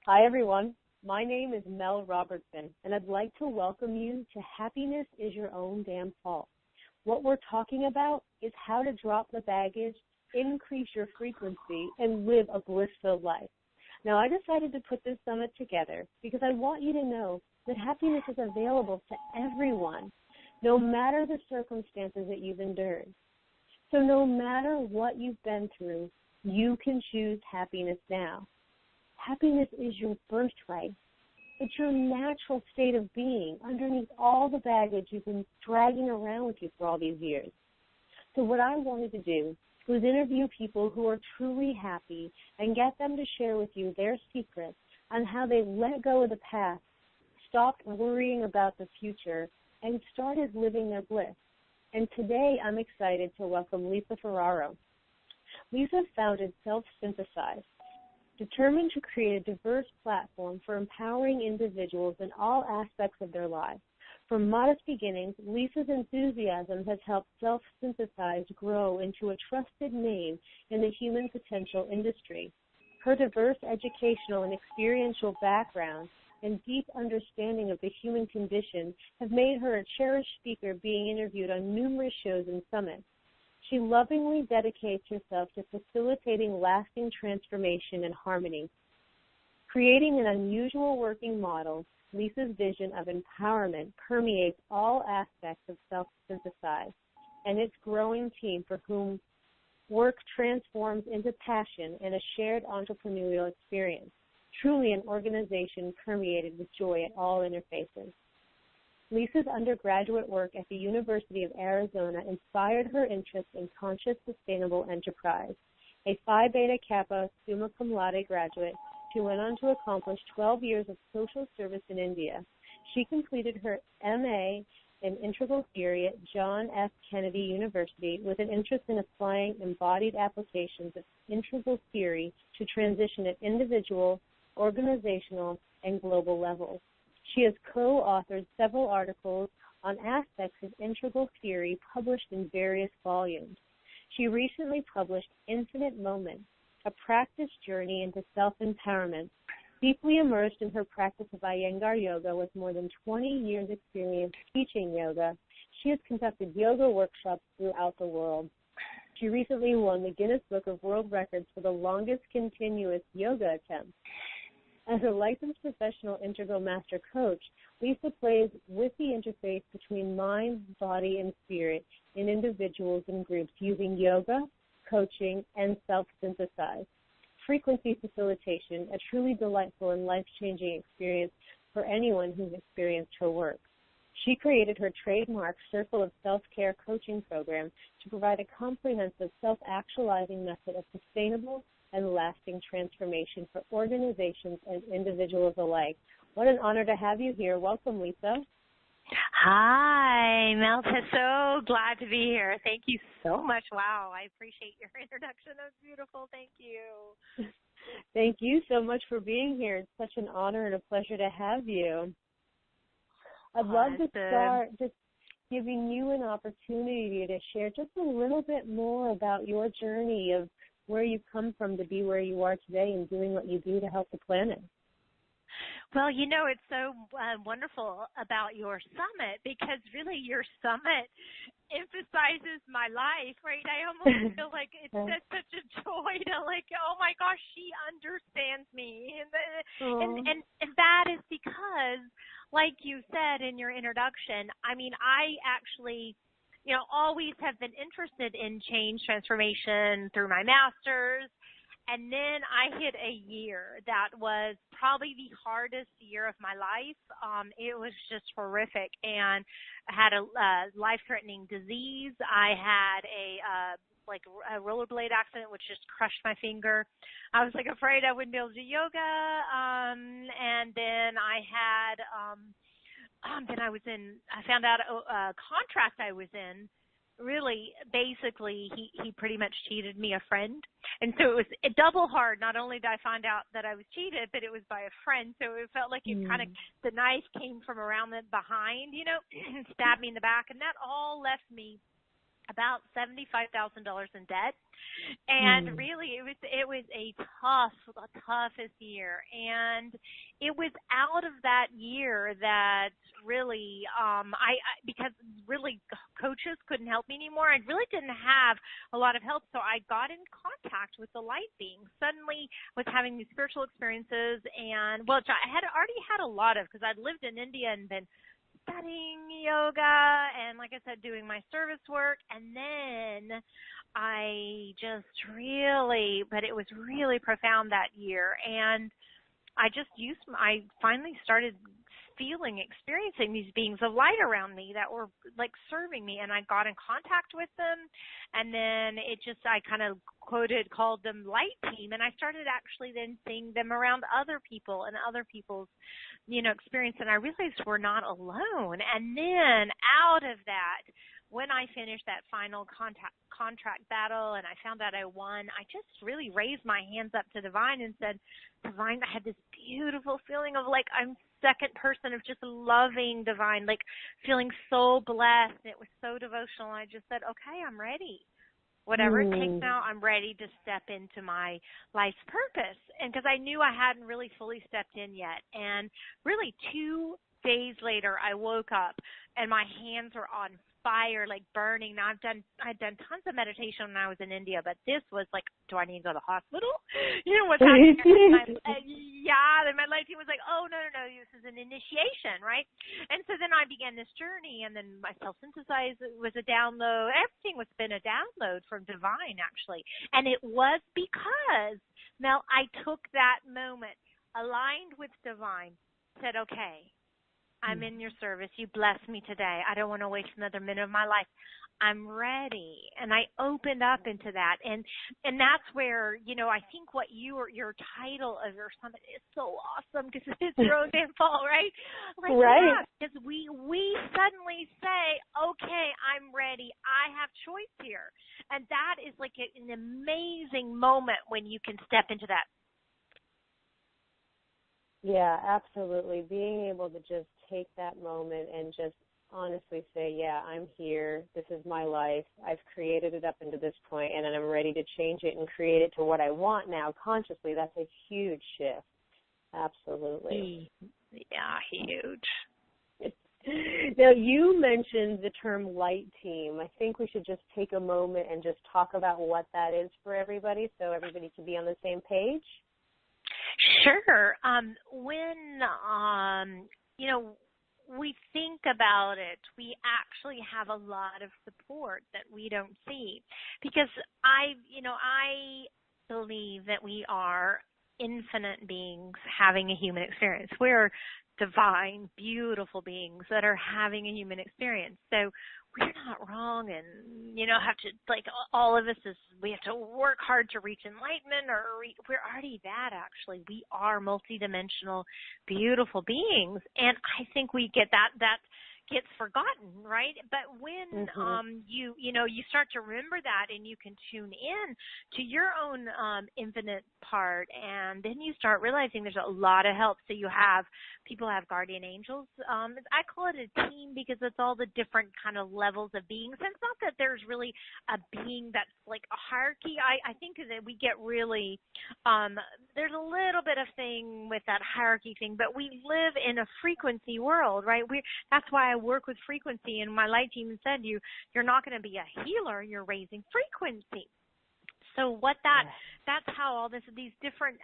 Hi, everyone. My name is Mel Robertson, and I'd like to welcome you to Happiness is Your Own Damn Fault. What we're talking about is how to drop the baggage, increase your frequency, and live a bliss-filled life. Now, I decided to put this summit together because I want you to know that happiness is available to everyone, no matter the circumstances that you've endured. So no matter what you've been through, you can choose happiness now. Happiness is your birthright. It's your natural state of being underneath all the baggage you've been dragging around with you for all these years. So what I wanted to do was interview people who are truly happy and get them to share with you their secrets on how they let go of the past, stopped worrying about the future, and started living their bliss. And today I'm excited to welcome Lisa Ferraro. Lisa founded Self Synthesize, determined to create a diverse platform for empowering individuals in all aspects of their lives. From modest beginnings, Lisa's enthusiasm has helped Self Synthesize grow into a trusted name in the human potential industry. Her diverse educational and experiential background and deep understanding of the human condition have made her a cherished speaker being interviewed on numerous shows and summits. She lovingly dedicates herself to facilitating lasting transformation and harmony. Creating an unusual working model, Lisa's vision of empowerment permeates all aspects of Self Synthesize and its growing team for whom work transforms into passion and a shared entrepreneurial experience. Truly an organization permeated with joy at all interfaces. Lisa's undergraduate work at the University of Arizona inspired her interest in conscious, sustainable enterprise. A Phi Beta Kappa summa cum laude graduate, she went on to accomplish 12 years of social service in India. She completed her MA in Integral Theory at John F. Kennedy University with an interest in applying embodied applications of integral theory to transition at individual, organizational, and global levels. She has co-authored several articles on aspects of integral theory published in various volumes. She recently published Infinite Moments, a practice journey into self-empowerment. Deeply immersed in her practice of Iyengar yoga with more than 20 years experience teaching yoga, she has conducted yoga workshops throughout the world. She recently won the Guinness Book of World Records for the longest continuous yoga attempt. As a licensed professional integral master coach, Lisa plays with the interface between mind, body, and spirit in individuals and groups using yoga, coaching, and self-synthesize. Frequency facilitation, a truly delightful and life-changing experience for anyone who's experienced her work. She created her trademark Circle of Self-Care coaching program to provide a comprehensive self-actualizing method of sustainable and lasting transformation for organizations and individuals alike. What an honor to have you here. Welcome, Lisa. Hi, Melta. So glad to be here. Thank you so much. Wow, I appreciate your introduction. That was beautiful. Thank you. Thank you so much for being here. It's such an honor and a pleasure to have you. I'd love to start just giving you an opportunity to share just a little bit more about your journey of where you've come from to be where you are today and doing what you do to help the planet. Well, you know, it's so wonderful about your summit because really your summit emphasizes my life, right? I almost feel like it's just such a joy to like, oh my gosh, she understands me. And that is because, like you said in your introduction, I mean, I actually always have been interested in change transformation through my master's. And then I hit a year that was probably the hardest year of my life. It was just horrific. And I had a life-threatening disease. I had a rollerblade accident, which just crushed my finger. I was like afraid I wouldn't be able to do yoga. And then I had, I found out a contract I was in. Really, basically, he pretty much cheated me, a friend. And so it was double hard. Not only did I find out that I was cheated, but it was by a friend. So it felt like it kind of, the knife came from around the behind, and stabbed me in the back. And that all left me about $75,000 in debt. And really it was a toughest year. And it was out of that year that really because really coaches couldn't help me anymore. I really didn't have a lot of help, so I got in contact with the light beings. Suddenly was having these spiritual experiences, and which I had already had a lot of, because I'd lived in India and been studying yoga and, like I said, doing my service work. And then I just really, but it was really profound that year. And I finally started experiencing these beings of light around me that were like serving me, and I got in contact with them. And then I kind of called them light team, and I started actually then seeing them around other people and other people's, experience, and I realized we're not alone. And then out of that, when I finished that final contract battle and I found out I won, I just really raised my hands up to Divine and said, Divine, I had this beautiful feeling of like I'm second person of just loving Divine, like feeling so blessed. It was so devotional. I just said, okay, I'm ready. Whatever it takes now, I'm ready to step into my life's purpose. And because I knew I hadn't really fully stepped in yet. And really 2 days later, I woke up and my hands were on fire, like burning. Now I'd done tons of meditation when I was in India, but this was like, do I need to go to the hospital? What's happening? Then my life team was like, oh, no, this is an initiation, right? And so then I began this journey, and then my Self Synthesize was a download. Everything was been a download from Divine, actually. And it was because, Mel, I took that moment, aligned with Divine, said, okay, I'm in your service. You bless me today. I don't want to waste another minute of my life. I'm ready. And I opened up into that. And that's where, I think what your title of your summit is so awesome, because it's Rose and Paul, right? Like, right. Because we suddenly say, okay, I'm ready. I have choice here. And that is like an amazing moment when you can step into that. Yeah, absolutely. Being able to just take that moment and just honestly say, yeah, I'm here. This is my life. I've created it up into this point, and I'm ready to change it and create it to what I want now consciously. That's a huge shift. Absolutely. Yeah, huge. Now, you mentioned the term light team. I think we should just take a moment and just talk about what that is for everybody so everybody can be on the same page. Sure. When, we think about it, we actually have a lot of support that we don't see, because I believe that we are infinite beings having a human experience. We're divine, beautiful beings that are having a human experience. So we're not wrong, and, have to, like, all of us we have to work hard to reach enlightenment, or we're already that, actually. We are multidimensional, beautiful beings, and I think we get that gets forgotten, right? But when you start to remember that, and you can tune in to your own infinite part, and then you start realizing there's a lot of help. So people have guardian angels. I call it a team because it's all the different kind of levels of beings. And it's not that there's really a being that's like a hierarchy. I think that we get really there's a little bit of thing with that hierarchy thing, but we live in a frequency world, right? That's why I work with frequency, and my light team said you're not going to be a healer, you're raising frequency. So that's how all these different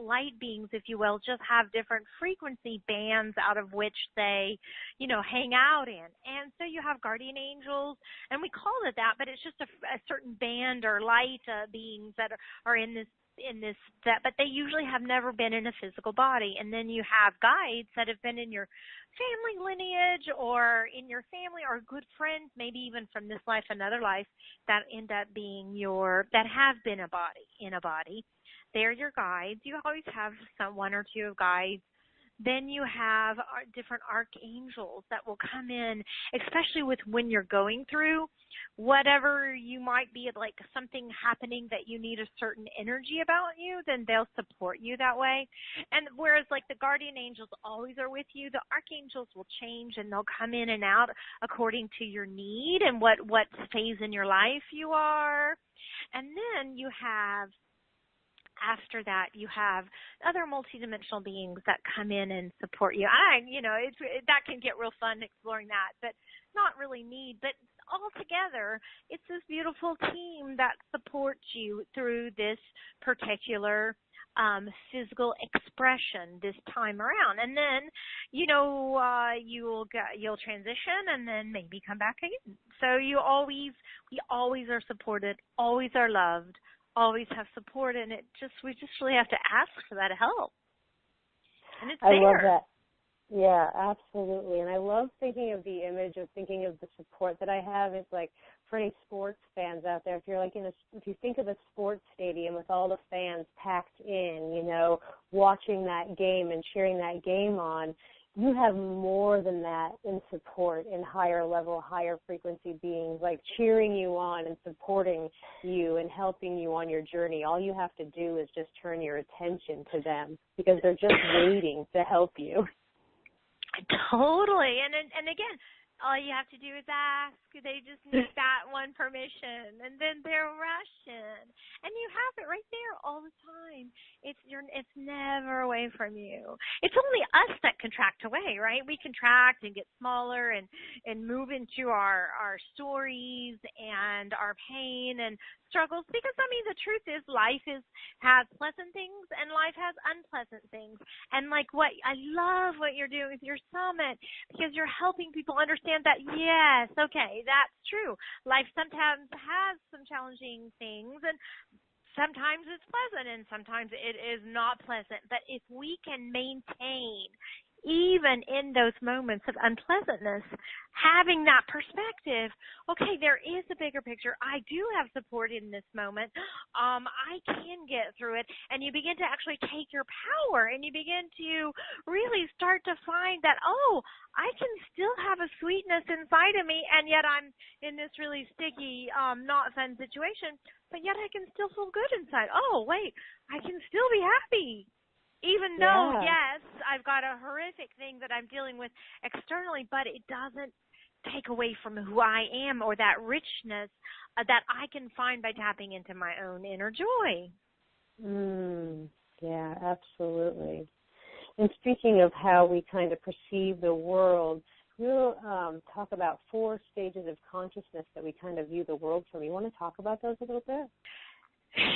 light beings, if you will, just have different frequency bands out of which they, hang out in. And so you have guardian angels, and we call it that, but it's just a certain band or light beings that are in this, but they usually have never been in a physical body. And then you have guides that have been in your family lineage, or in your family, or good friends, maybe even from this life, another life, that end up being that have been in a body. They're your guides. You always have one or two of guides Then you have different archangels that will come in, especially with when you're going through whatever you might be, like something happening that you need a certain energy about you, then they'll support you that way. And whereas like the guardian angels always are with you, the archangels will change and they'll come in and out according to your need and what phase in your life you are. And then you have, after that, you have other multidimensional beings that come in and support you. That can get real fun exploring that, but not really need. But all together, it's this beautiful team that supports you through this particular physical expression this time around. And then, you'll transition and then maybe come back again. So we always are supported, always are loved, always have support, and we just really have to ask for that help. And it's there. I love that. Yeah, absolutely. And I love thinking of the image of thinking of the support that I have. It's like for any sports fans out there, if you're like if you think of a sports stadium with all the fans packed in, watching that game and cheering that game on, you have more than that in support, in higher level, higher frequency beings, like cheering you on and supporting you and helping you on your journey. All you have to do is just turn your attention to them because they're just waiting to help you. Totally. And again, all you have to do is ask. They just need that one permission, and then they're rushing. And you have it right there all the time. It's never away from you. It's only us that contract away, right? We contract and get smaller and move into our stories and our pain and struggles, because the truth is life has pleasant things and life has unpleasant things. And like I love what you're doing with your summit, because you're helping people understand that, yes, okay, that's true. Life sometimes has some challenging things, and sometimes it's pleasant and sometimes it is not pleasant. But if we can maintain, even in those moments of unpleasantness, having that perspective, okay, there is a bigger picture. I do have support in this moment. I can get through it. And you begin to actually take your power, and you begin to really start to find that, I can still have a sweetness inside of me, and yet I'm in this really sticky, not fun situation, but yet I can still feel good inside. Oh, wait, I can still be happy. Even though, yes, I've got a horrific thing that I'm dealing with externally, but it doesn't take away from who I am or that richness that I can find by tapping into my own inner joy. Yeah, absolutely. And speaking of how we kind of perceive the world, we'll talk about 4 stages of consciousness that we kind of view the world from. You want to talk about those a little bit?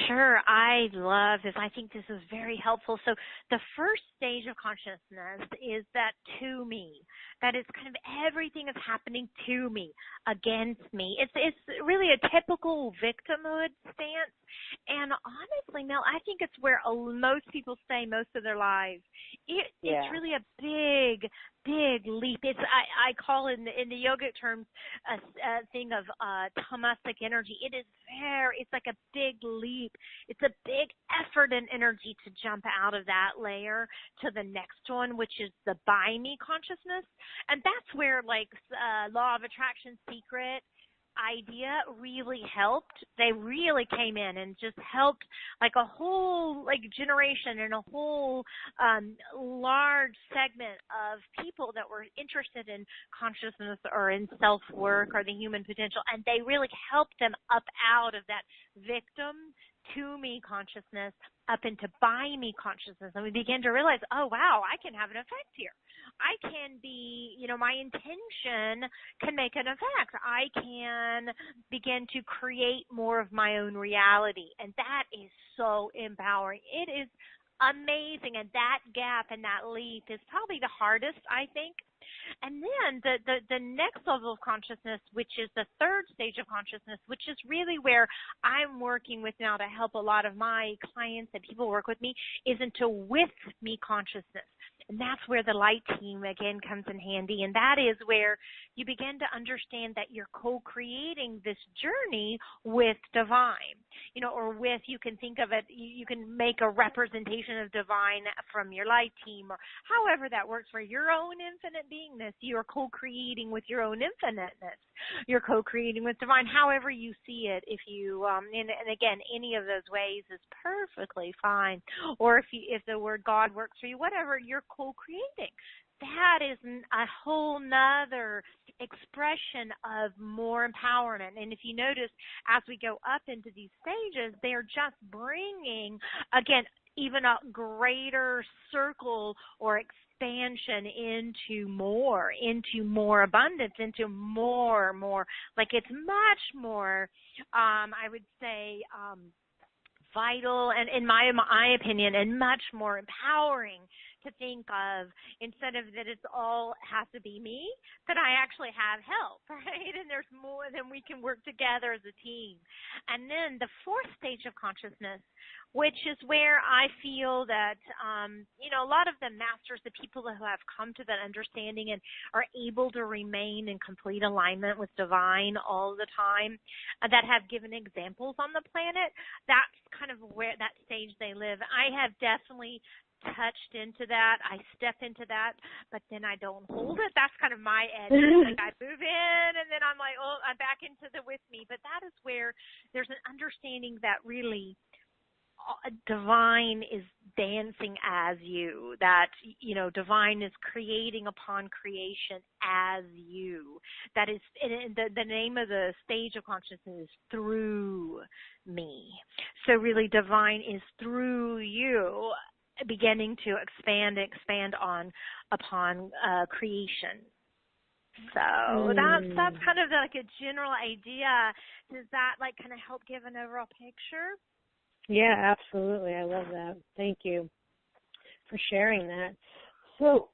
Sure, I love this. I think this is very helpful. So the first stage of consciousness is that to me, that is kind of everything is happening to me, against me. It's really a typical victimhood stance. And honestly, Mel, I think it's where most people stay most of their lives. It's really a big leap. I call in the yogic terms a thing of tamasic energy. It's like a big leap. It's a big effort and energy to jump out of that layer to the next one, which is the by me consciousness. And that's where law of attraction secret idea really helped. They really came in and just helped like a whole generation and a whole large segment of people that were interested in consciousness or in self-work or the human potential, and they really helped them up out of that victim to me consciousness up into by me consciousness. And we began to realize, oh, wow, I can have an effect here. I can be, my intention can make an effect. I can begin to create more of my own reality. And that is so empowering. It is amazing. And that gap and that leap is probably the hardest, I think. And then the next level of consciousness, which is the third stage of consciousness, which is really where I'm working with now to help a lot of my clients and people work with me, is into with me consciousness. And that's where the light team, again, comes in handy. And that is where you begin to understand that you're co-creating this journey with divine, or with, you can think of it, you can make a representation of divine from your light team, or however that works for your own infinite beingness. You're co-creating with your own infiniteness. You're co-creating with divine, however you see it. If you, and again, any of those ways is perfectly fine. Or if the word God works for you, whatever, you're co-creating. That is a whole nother expression of more empowerment. And if you notice, as we go up into these stages, they're just bringing, again, even a greater circle or expansion into more abundance, into more, like it's much more, I would say, vital, and in my opinion, and much more empowering to think of, instead of that it's all has to be me, that I actually have help, right? And there's more, than we can work together as a team. And then the fourth stage of consciousness, which is where I feel that, a lot of the masters, the people who have come to that understanding and are able to remain in complete alignment with divine all the time, that have given examples on the planet, that's kind of where that stage they live. I have definitely touched into that. I step into that, but then I don't hold it. That's kind of my edge. Like I move in and then I'm like, oh, I'm back into the with me. But that is where there's an understanding that really divine is dancing as you, that, divine is creating upon creation as you. That is, the name of the stage of consciousness is through me. So really divine is through you, beginning to expand upon creation. So that's kind of like a general idea. Does that kind of help give an overall picture? Yeah, absolutely. I love that. Thank you for sharing that. So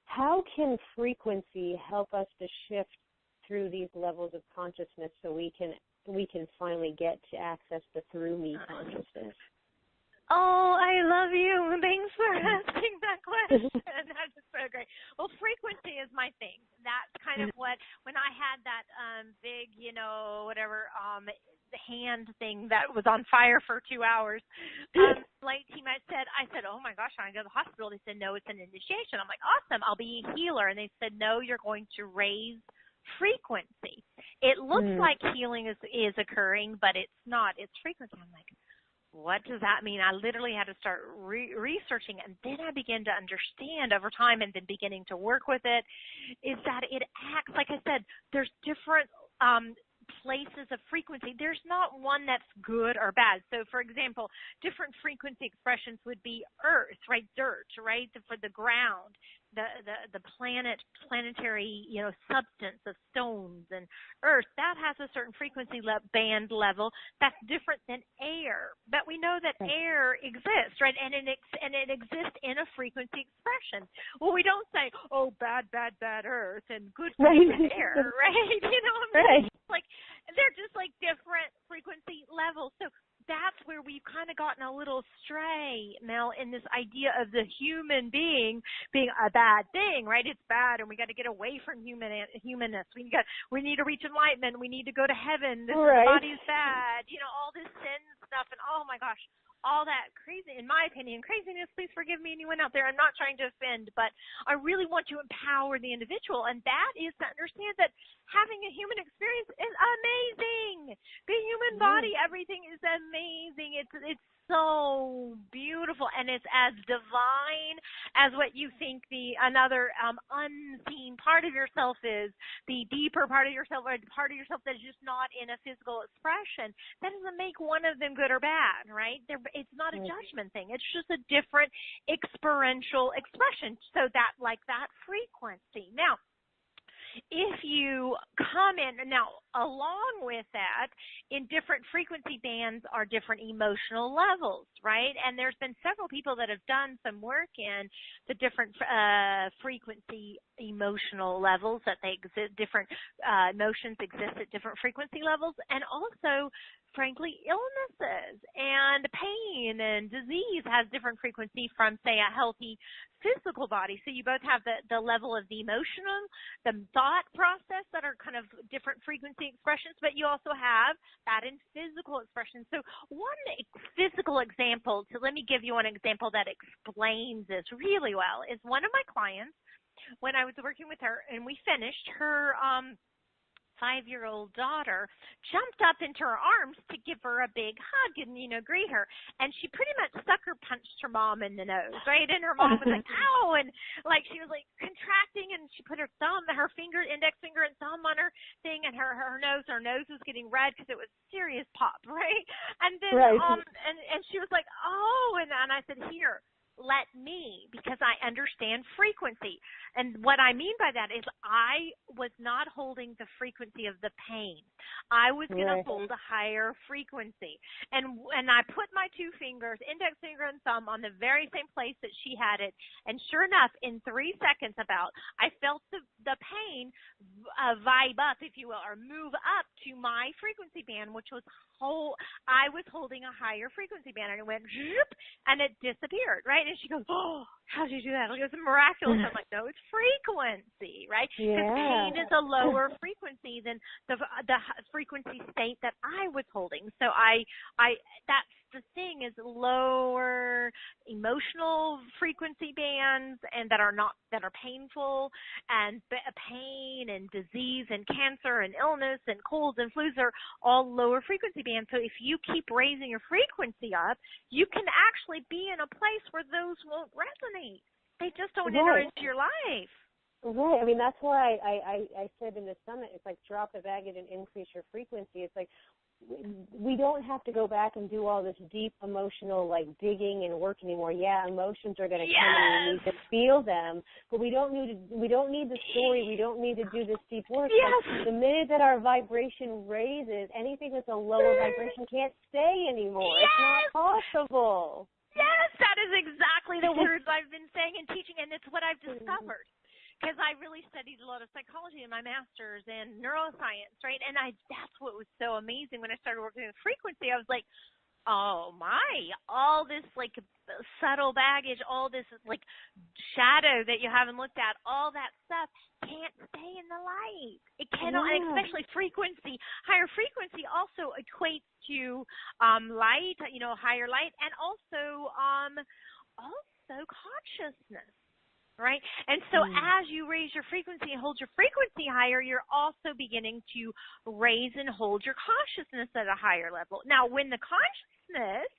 how can frequency help us to shift through these levels of consciousness so we can finally get to access the through me consciousness? Oh, I love you. Thanks for asking that question. That is so great. Well, frequency is my thing. That's kind of what, when I had that big, the hand thing that was on fire for 2 hours, light team, I said, oh my gosh, I go to the hospital. They said, no, it's an initiation. I'm like, awesome, I'll be a healer. And they said, no, you're going to raise frequency. It looks like healing is occurring, but it's not. It's frequency. I'm like, what does that mean? I literally had to start researching, and then I began to understand over time, and then beginning to work with it, is that it acts, like I said, there's different places of frequency. There's not one that's good or bad. So, for example, different frequency expressions would be earth, right? Dirt, right? For the ground, the planetary, substance of stones and earth, that has a certain frequency band level that's different than air. But we know that air exists, right? And it exists in a frequency expression. Well, we don't say, oh, bad earth and good air, right? Right. Like, they're just like different frequency levels. So that's where we've kind of gotten a little stray, Mel, in this idea of the human being a bad thing, right? It's bad, and we got to get away from humanness. We need to reach enlightenment. We need to go to heaven. This body's bad. All this sin stuff, and oh my gosh, all that crazy, in my opinion, craziness. Please forgive me, anyone out there. I'm not trying to offend, but I really want to empower the individual, and that is to understand that having a human experience is amazing. The human body, everything is amazing. It's so beautiful, and it's as divine as what you think another unseen part of yourself is, the deeper part of yourself, or the part of yourself that's just not in a physical expression. That doesn't make one of them good or bad, right? It's not a judgment thing. It's just a different experiential expression. So that frequency. Now, if you come in, now along with that, in different frequency bands are different emotional levels, right? And there's been several people that have done some work in the different frequency emotional levels, that they exist, different emotions exist at different frequency levels, and also, frankly, illnesses and pain frequency, and then disease has different frequency from, say, a healthy physical body. So you both have the level of the emotional, the thought process that are kind of different frequency expressions, but you also have that in physical expressions. So one physical example, so let me give you one example that explains this really well, is one of my clients, when I was working with her and we finished, her 5-year-old daughter jumped up into her arms to give her a big hug and, greet her. And she pretty much sucker punched her mom in the nose, right? And her mom was like, ow! And she was contracting, and she put her index finger and thumb on her thing, and her nose was getting red because it was serious pop, right? And then, right. And she was like, oh, and I said, here, let me, because I understand frequency. And what I mean by that is I was not holding the frequency of the pain. I was going to hold a higher frequency. And I put my 2 fingers, index finger and thumb, on the very same place that she had it. And sure enough, in 3 seconds I felt the pain vibe up, if you will, or move up to my frequency band, which was I was holding a higher frequency band, and it went zoop, and it disappeared, right? And she goes, oh, how did you do that? It was miraculous. I'm like, no, it's frequency, right? Because pain is a lower frequency than the frequency state that I was holding. So that's the thing, is lower emotional frequency bands, and that are painful, and pain and disease and cancer and illness and colds and flus are all lower frequency bands. So if you keep raising your frequency up, you can actually be in a place where those won't resonate. They just don't enter into your life. Right. I mean, that's why I said in the summit, it's like drop the baggage and increase your frequency. It's like we don't have to go back and do all this deep emotional digging and work anymore. Yeah, emotions are going to come and we need to feel them, but we don't need the story. We don't need to do this deep work. Yes. The minute that our vibration raises, anything that's a lower vibration can't stay anymore. Yes. It's not possible. Yes, that is exactly the words I've been saying and teaching, and it's what I've discovered. Because I really studied a lot of psychology in my master's and neuroscience, right? And that's what was so amazing when I started working with frequency. I was like, oh my, all this subtle baggage, all this shadow that you haven't looked at, all that stuff can't stay in the light. It cannot, especially frequency. Higher frequency also equates to light, higher light, and also consciousness. Right? And so as you raise your frequency and hold your frequency higher, you're also beginning to raise and hold your consciousness at a higher level. Now, when the consciousness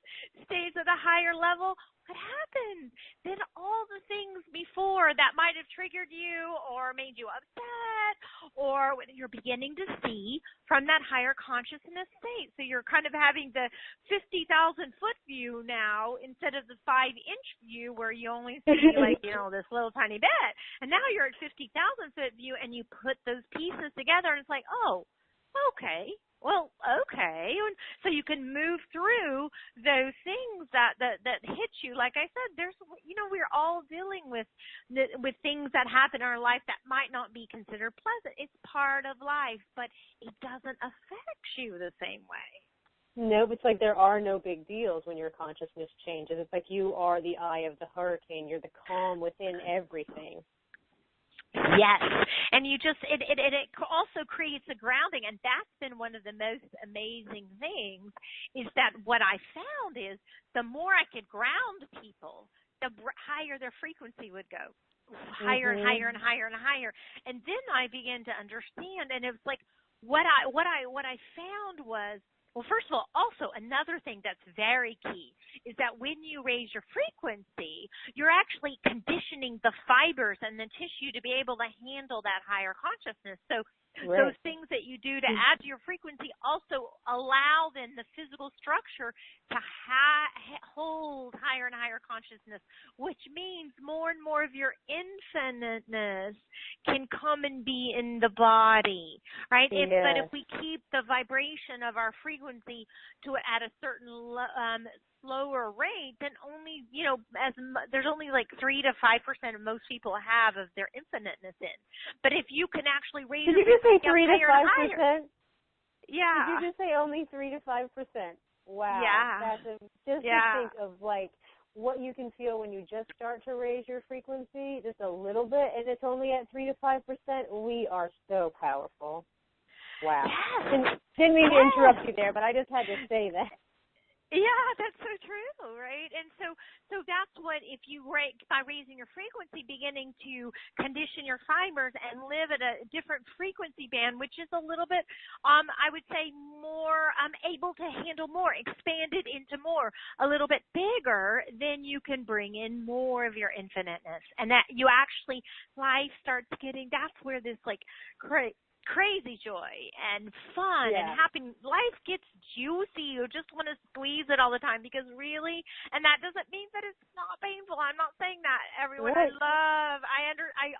stays at a higher level, what happens? Then all the things before that might have triggered you or made you upset, or you're beginning to see from that higher consciousness state. So you're kind of having the 50,000-foot view now instead of the 5-inch view where you only see this little tiny bit. And now you're at 50,000-foot view, and you put those pieces together, and it's like, oh, okay. Well, okay. And so you can move through those things that hit you. Like I said, we're all dealing with things that happen in our life that might not be considered pleasant. It's part of life, but it doesn't affect you the same way. No, it's like there are no big deals when your consciousness changes. It's like you are the eye of the hurricane. You're the calm within everything. Yes, and it also creates a grounding, and that's been one of the most amazing things, is that what I found is the more I could ground people, the higher their frequency would go, higher and higher and higher and higher. And then I began to understand, and it was like what I found was, well, first of all, also another thing that's very key is that when you raise your frequency, you're actually conditioning the fibers and the tissue to be able to handle that higher consciousness. So those things that you do to add to your frequency also allow then the physical structure to hold higher and higher consciousness, which means more and more of your infiniteness can come and be in the body, right? But if we keep the vibration of our frequency at a certain slower rate, then only, there's only 3 to 5% of most people have of their infiniteness in. But if you can actually raise your frequency 3 to 5%? Yeah. Did you just say only 3 to 5%? Wow. Yeah. Just to Yeah. think of, like, what you can feel when you just start to raise your frequency just a little bit, and it's only at 3 to 5%. We are so powerful. Wow. Yes. And didn't mean to interrupt you there, but I just had to say that. Yeah, that's so true, right? And so that's what, if you by raising your frequency, beginning to condition your fibers and live at a different frequency band, which is a little bit, I would say, more able to handle more, expanded into more, a little bit bigger, then you can bring in more of your infiniteness, and that you actually, life starts getting. That's where this like crazy joy and fun and happy life gets juicy. You just want to squeeze it all the time, because really, and that doesn't mean that it's not painful. I'm not saying that, everyone. Right. I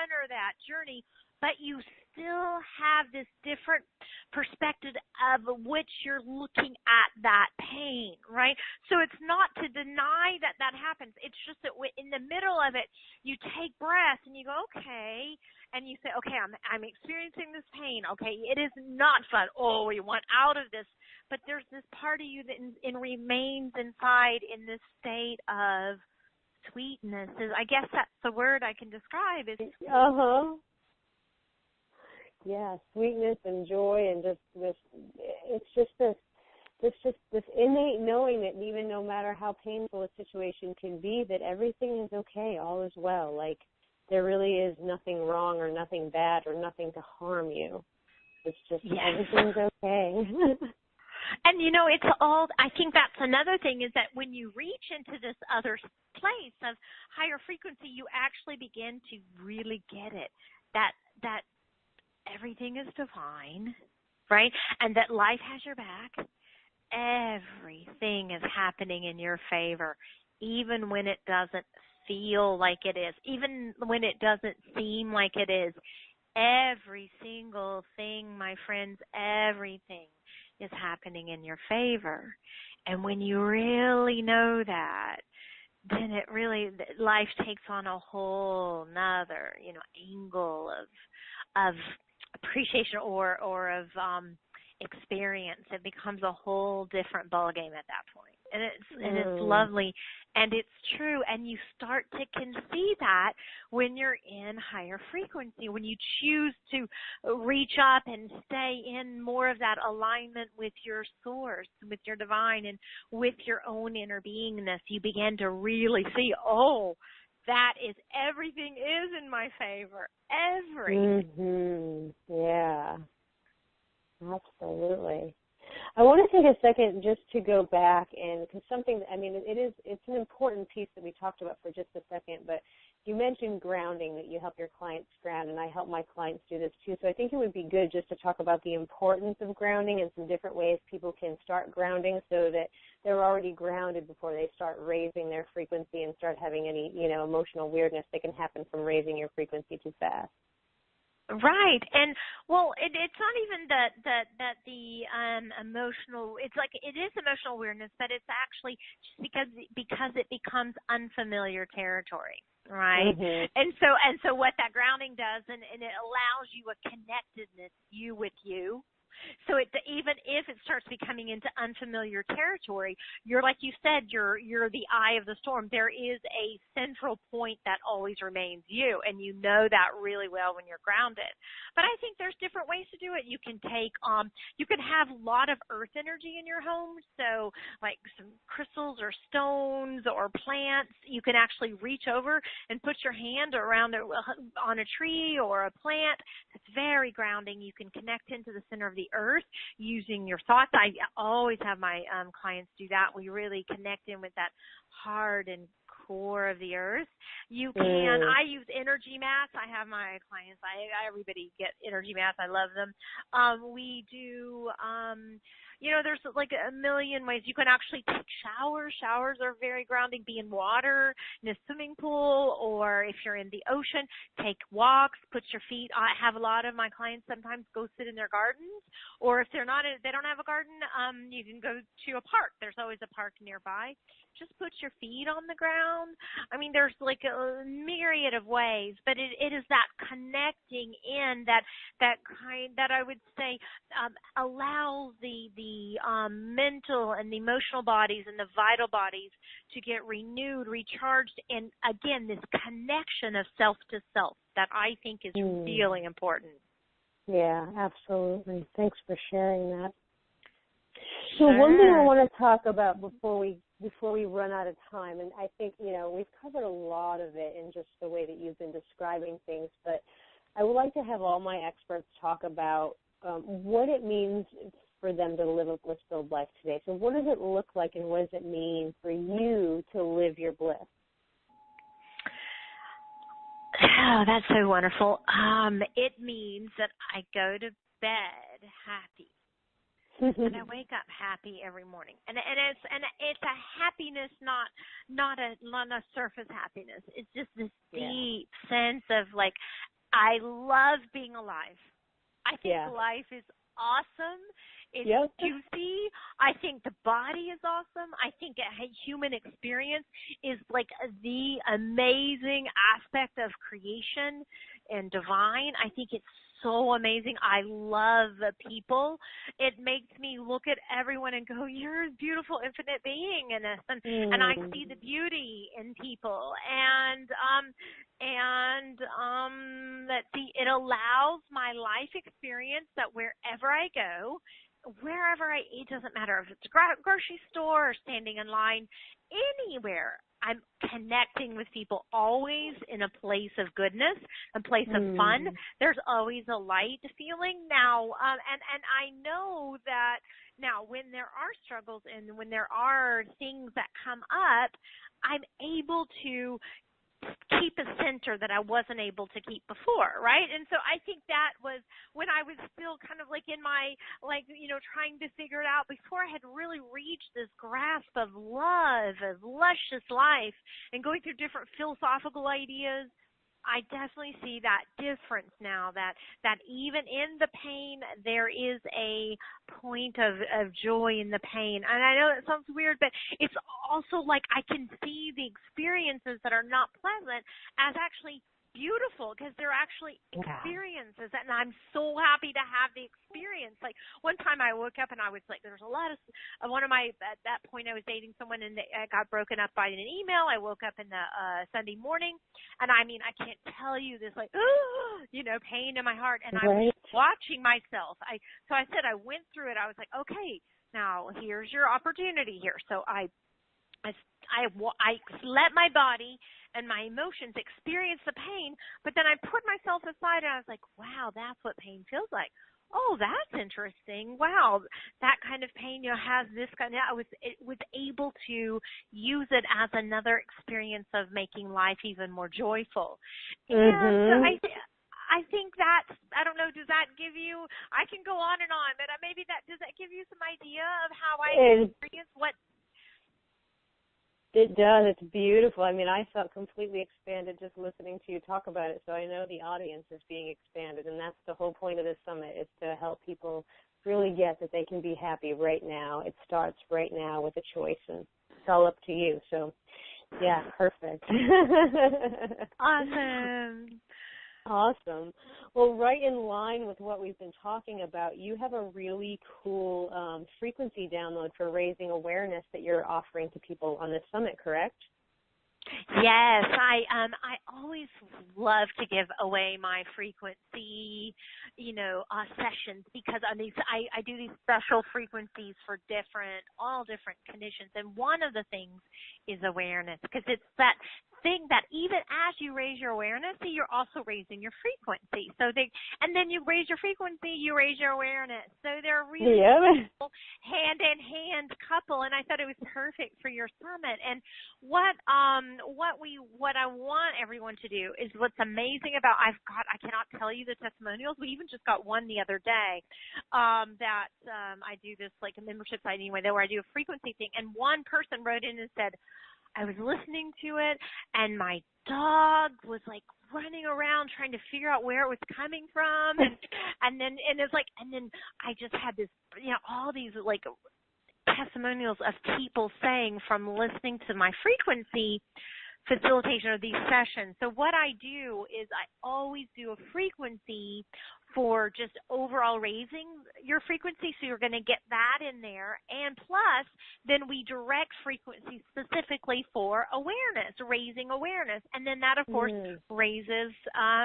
honor that journey, but you still have this different perspective of which you're looking at that pain, right? So it's not to deny that that happens. It's just that in the middle of it, you take breaths and you go, okay, and you say, okay, I'm experiencing this pain. Okay, it is not fun. Oh, we want out of this. But there's this part of you that remains inside in this state of sweetness. I guess that's the word I can describe. Is Yeah, sweetness and joy, and just this. It's just this innate knowing that even no matter how painful a situation can be, that everything is okay, all is well. Like, there really is nothing wrong or nothing bad or nothing to harm you. It's just everything's okay. And, it's all, I think that's another thing, is that when you reach into this other place of higher frequency, you actually begin to really get it, that everything is divine, right? And that life has your back. Everything is happening in your favor, even when it doesn't feel like it is, even when it doesn't seem like it is. Every single thing, my friends, everything is happening in your favor. And when you really know that, then it really, life takes on a whole nother, angle of appreciation or of experience. It becomes a whole different ballgame at that point. And it's lovely, and it's true, and you start to see that when you're in higher frequency, when you choose to reach up and stay in more of that alignment with your source, with your divine, and with your own inner beingness. You begin to really see, that is, everything is in my favor. Everything. Yeah, absolutely. I want to take a second just to go back, and because it's an important piece that we talked about for just a second, but you mentioned grounding, that you help your clients ground, and I help my clients do this too. So I think it would be good just to talk about the importance of grounding and some different ways people can start grounding so that they're already grounded before they start raising their frequency and start having any, emotional weirdness that can happen from raising your frequency too fast. Right, and it's not even that the emotional. It's like it is emotional awareness, but it's actually just because it becomes unfamiliar territory, right? Mm-hmm. And so what that grounding does, and it allows you a connectedness, you with you. So even if it starts becoming into unfamiliar territory, you're, like you said, you're the eye of the storm. There is a central point that always remains you, and you know that really well when you're grounded. But I think there's different ways to do it. You can you can have a lot of earth energy in your home, so like some crystals or stones or plants. You can actually reach over and put your hand around on a tree or a plant. It's very grounding. You can connect into the center of the earth using your thoughts. I always have my clients do that. We really connect in with that heart and core of the earth. You can, I use energy mats. I have my clients, everybody get energy mats. I love them. We do, there's like a million ways. You can actually take showers. Showers are very grounding. Be in water, in a swimming pool, or if you're in the ocean, take walks, put your feet. I have a lot of my clients sometimes go sit in their gardens, or if they don't have a garden, you can go to a park. There's always a park nearby. Just put your feet on the ground. I mean, there's like a myriad of ways, but it is that connecting in that kind that I would say allows the the mental and the emotional bodies and the vital bodies to get renewed, recharged, and again, this connection of self to self that I think is really important. Yeah, absolutely. Thanks for sharing that. So one thing I want to talk about before we run out of time, and I think, we've covered a lot of it in just the way that you've been describing things, but I would like to have all my experts talk about what it means for them to live a bliss-filled life today. So what does it look like, and what does it mean for you to live your bliss? Oh, that's so wonderful. It means that I go to bed happy. And I wake up happy every morning, and it's a happiness, not a surface happiness. It's just this deep sense of like, I love being alive. I think life is awesome. It's juicy. I think the body is awesome. I think a human experience is like the amazing aspect of creation and divine. I think it's so amazing. I love people. It makes me look at everyone and go, you're a beautiful, infinite being in us. And I see the beauty in people. And let's see, it allows my life experience that wherever I go, it doesn't matter if it's a grocery store or standing in line, anywhere, I'm connecting with people always in a place of goodness, a place of fun. There's always a light feeling now. And I know that now when there are struggles and when there are things that come up, I'm able to keep a center that I wasn't able to keep before, right? And so I think that was when I was still kind of like in my, trying to figure it out before I had really reached this grasp of love, of luscious life, and going through different philosophical ideas. I definitely see that difference now, that even in the pain, there is a point of joy in the pain. And I know that sounds weird, but it's also like I can see the experiences that are not pleasant as actually beautiful, because they're actually experiences, and I'm so happy to have the experience. Like one time I woke up and I was like, there's a lot of at that point I was dating someone and I got broken up by an email. I woke up in the Sunday morning, and I mean, I can't tell you this, like, pain in my heart, and I was watching myself. So I said I went through it. I was like, okay, now here's your opportunity here. So I let my body and my emotions experience the pain, but then I put myself aside and I was like, wow, that's what pain feels like. Oh, that's interesting. Wow, that kind of pain, has this kind of, it was able to use it as another experience of making life even more joyful. And I think that, I don't know, does that give you, I can go on and on, but maybe does that give you some idea of how I experience what? It does. It's beautiful. I mean, I felt completely expanded just listening to you talk about it, so I know the audience is being expanded, and that's the whole point of this summit, is to help people really get that they can be happy right now. It starts right now with a choice, and it's all up to you. So, yeah, perfect. Awesome. Awesome. Well, right in line with what we've been talking about, you have a really cool frequency download for raising awareness that you're offering to people on this summit, correct? Yes, I always love to give away my frequency, sessions, because on these I do these special frequencies for all different conditions, and one of the things is awareness, because it's that thing that even as you raise your awareness, you're also raising your frequency. And then you raise your frequency, you raise your awareness. So they're really hand in hand couple, and I thought it was perfect for your summit. And what I want everyone to do is, what's amazing about, I cannot tell you the testimonials. We even just got one the other day that I do this like a membership site anyway, where I do a frequency thing, and one person wrote in and said, I was listening to it, and my dog was like running around trying to figure out where it was coming from, and then I just had this, all these like testimonials of people saying from listening to my frequency, facilitation or these sessions. So what I do is I always do a frequency for just overall raising your frequency, so you're going to get that in there. And plus, then we direct frequency specifically for awareness, raising awareness. And then that, of course, raises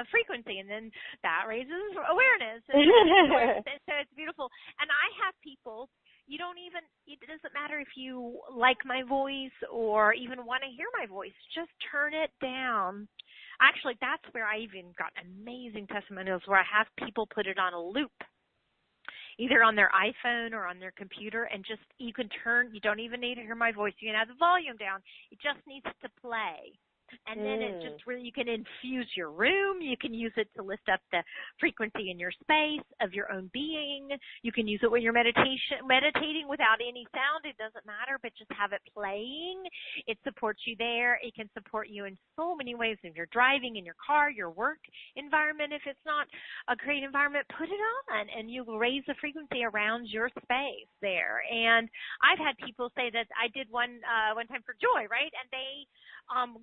frequency, and then that raises awareness. And so it's beautiful. And I have people, it doesn't matter if you like my voice or even want to hear my voice, just turn it down. Actually, that's where I even got amazing testimonials where I have people put it on a loop, either on their iPhone or on their computer, and just, you don't even need to hear my voice. You can have the volume down. It just needs to play. And then it just really, you can infuse your room. You can use it to lift up the frequency in your space of your own being. You can use it when you're meditating without any sound. It doesn't matter, but just have it playing. It supports you there. It can support you in so many ways. If you're driving in your car, your work environment, if it's not a great environment, put it on, and you will raise the frequency around your space there. And I've had people say that I did one time for Joy, right? And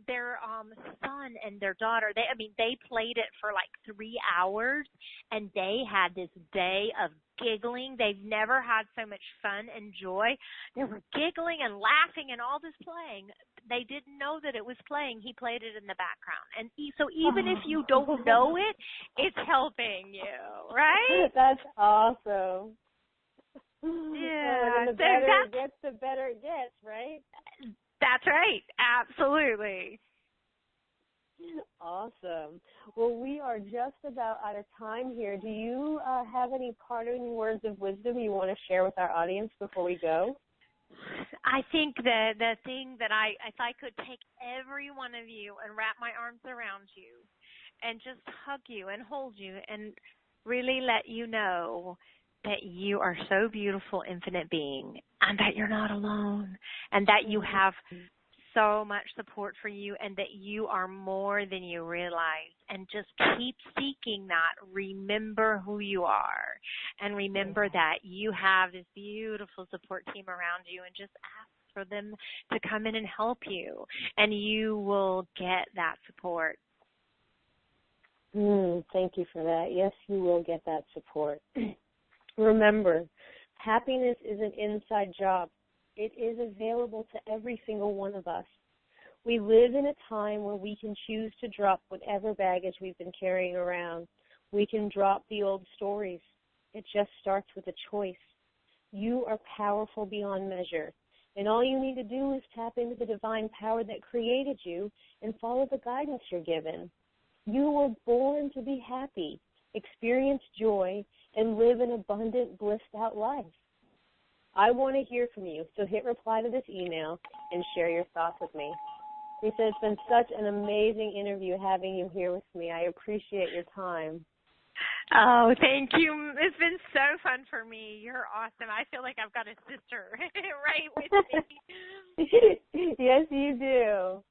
their son and their daughter, they played it for like 3 hours, and they had this day of giggling. They've never had so much fun and joy. They were giggling and laughing and all this playing. They didn't know that it was playing. He played it in the background. And so even if you don't know it, it's helping you, right? That's awesome. Yeah. And the better it gets, the better it gets, right? That's right. Absolutely. Awesome. Well, we are just about out of time here. Do you have any parting words of wisdom you want to share with our audience before we go? I think the thing that if I could take every one of you and wrap my arms around you and just hug you and hold you and really let you know that you are so beautiful, infinite being, and that you're not alone, and that you have so much support for you, and that you are more than you realize. And just keep seeking that. Remember who you are, and remember that you have this beautiful support team around you, and just ask for them to come in and help you, and you will get that support. Thank you for that. Yes, you will get that support. Remember, happiness is an inside job. It is available to every single one of us. We live in a time where we can choose to drop whatever baggage we've been carrying around. We can drop the old stories. It just starts with a choice. You are powerful beyond measure, and all you need to do is tap into the divine power that created you and follow the guidance you're given. You were born to be happy, experience joy, and live an abundant, blissed-out life. I want to hear from you, so hit reply to this email and share your thoughts with me. Lisa, it's been such an amazing interview having you here with me. I appreciate your time. Oh, thank you. It's been so fun for me. You're awesome. I feel like I've got a sister right with me. Yes, you do.